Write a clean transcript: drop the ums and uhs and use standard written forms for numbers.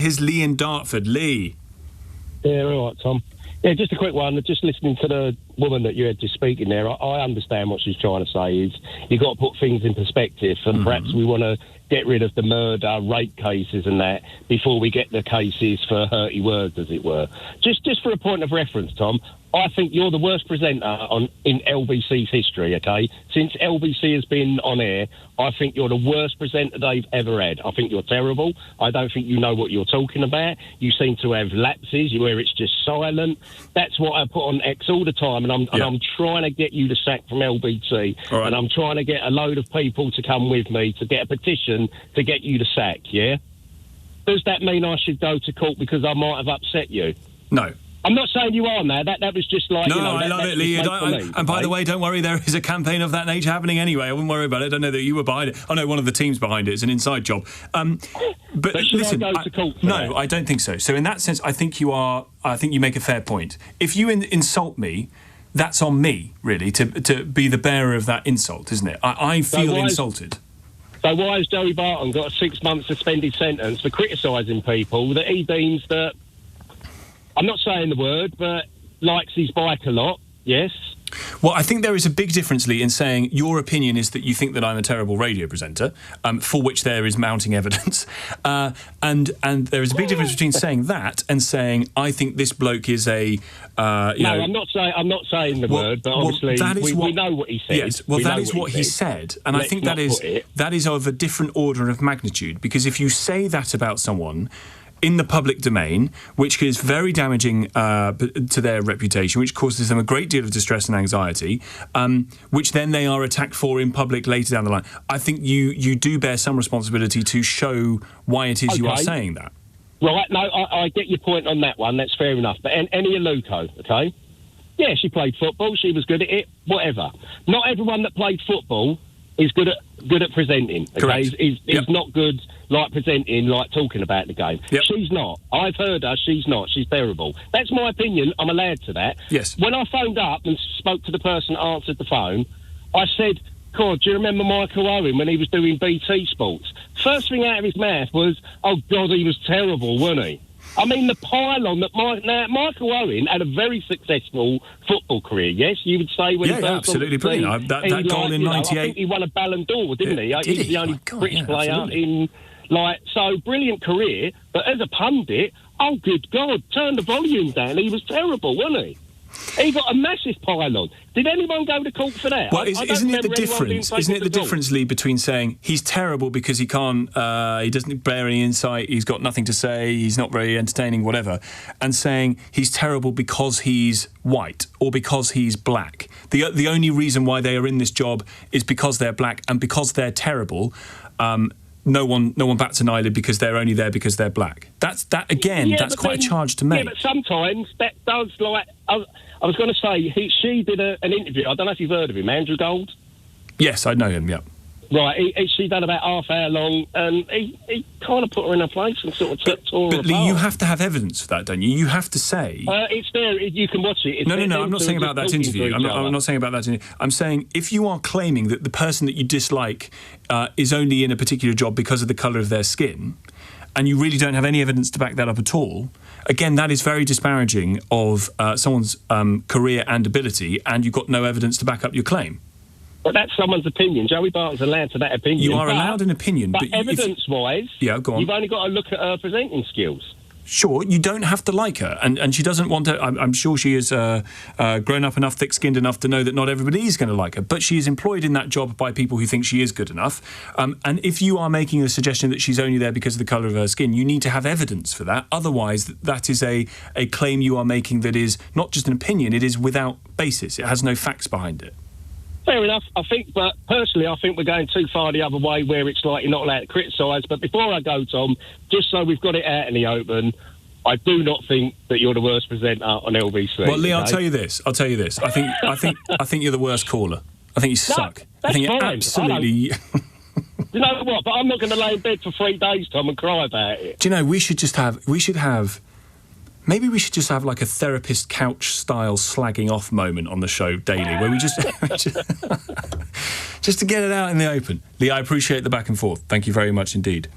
Here's Lee in Dartford. Lee. Yeah, all right, Tom. Yeah, just a quick one. Just listening to the woman that you had just speaking there, I understand what she's trying to say is you've got to put things in perspective, and perhaps we want to get rid of the murder, rape cases and that before we get the cases for hurty words, as it were. Just for a point of reference, Tom, I think you're the worst presenter in LBC's history, OK? Since LBC has been on air, I think you're the worst presenter they've ever had. I think you're terrible. I don't think you know what you're talking about. You seem to have lapses where it's just silent. That's what I put on X all the time, and I'm trying to get you to sack from LBC, right. And I'm trying to get a load of people to come with me to get a petition to get you to sack, yeah? Does that mean I should go to court because I might have upset you? No. I'm not saying you are now. That was just like... No, you know, I love it, Lee. And by the way, don't worry, there is a campaign of that nature happening anyway. I wouldn't worry about it. I don't know that you were behind it. I know one of the teams behind it. It's an inside job. But listen, I go to court for that? I don't think so. So in that sense, I think you make a fair point. If you insult me, that's on me, really, to be the bearer of that insult, isn't it? I feel insulted. So why has Joey Barton got a 6-month suspended sentence for criticising people that he deems that... I'm not saying the word, but likes his bike a lot, yes? Well, I think there is a big difference, Lee, in saying your opinion is that you think that I'm a terrible radio presenter, for which there is mounting evidence, and there is a big difference between saying that and saying I think this bloke is a. I'm not saying the word, but obviously we know what he said. Yes, well, that is what he said, and I think that is of a different order of magnitude, because if you say that about someone in the public domain, which is very damaging to their reputation, which causes them a great deal of distress and anxiety, which then they are attacked for in public later down the line. I think you do bear some responsibility to show why it is you are saying that. Right, no, I get your point on that one. That's fair enough. But Eni Aluko, okay? Yeah, she played football. She was good at it. Whatever. Not everyone that played football is good at presenting. Okay? Correct. He's not good like presenting, like talking about the game. Yep. She's not. I've heard her. She's not. She's terrible. That's my opinion. I'm allowed to that. Yes. When I phoned up and spoke to the person that answered the phone, I said, God, do you remember Michael Owen when he was doing BT Sports? First thing out of his mouth was, oh, God, he was terrible, wasn't he? I mean, the pylon that Michael Owen had a very successful football career, yes, you would say? When he absolutely brilliant. That goal in 98. I think he won a Ballon d'Or, didn't he? Did He was the only British player in... so brilliant career, but as a pundit, oh, good God, turn the volume down. He was terrible, wasn't he? He got a massive pylon. Did anyone go to court for that? Well, isn't it the difference? Isn't it the difference, Lee, between saying he's terrible because he can't, he doesn't bear any insight, he's got nothing to say, he's not very entertaining, whatever, and saying he's terrible because he's white or because he's black? The only reason why they are in this job is because they're black, and because they're terrible. No one bats an eyelid because they're only there because they're black. That's quite a charge to make. Yeah, but sometimes that does, like... I was going to say, she did an interview. I don't know if you've heard of him, Andrew Gold. Yes, I know him, yeah. Right, she done about half hour long, and he kind of put her in her place and sort of tore her But Lee, apart. you have to have evidence for that, don't you? You have to say... it's there, you can watch it. No, I'm not saying about that interview. I'm not saying about that interview. I'm saying if you are claiming that the person that you dislike is only in a particular job because of the colour of their skin, and you really don't have any evidence to back that up at all, again, that is very disparaging of someone's career and ability, and you've got no evidence to back up your claim. But that's someone's opinion. Joey Barton's allowed to that opinion. You are allowed an opinion, but evidence-wise, go on. You've only got to look at her presenting skills. Sure, you don't have to like her, and she doesn't want to. I'm sure she is grown up enough, thick-skinned enough to know that not everybody is going to like her, but she is employed in that job by people who think she is good enough. And if you are making a suggestion that she's only there because of the colour of her skin, you need to have evidence for that. Otherwise, that is a claim you are making that is not just an opinion, it is without basis. It has no facts behind it. Fair enough, I think, but personally, I think we're going too far the other way where it's like you're not allowed to criticise. But before I go, Tom, just so we've got it out in the open, I do not think that you're the worst presenter on LBC. Well, Lee, I'll tell you this. I think you're the worst caller. I think you suck. I think you're absolutely... You know what? But I'm not going to lay in bed for 3 days, Tom, and cry about it. Do you know, we should just have like a therapist couch style slagging off moment on the show daily, where we just to get it out in the open. Lee, I appreciate the back and forth. Thank you very much indeed.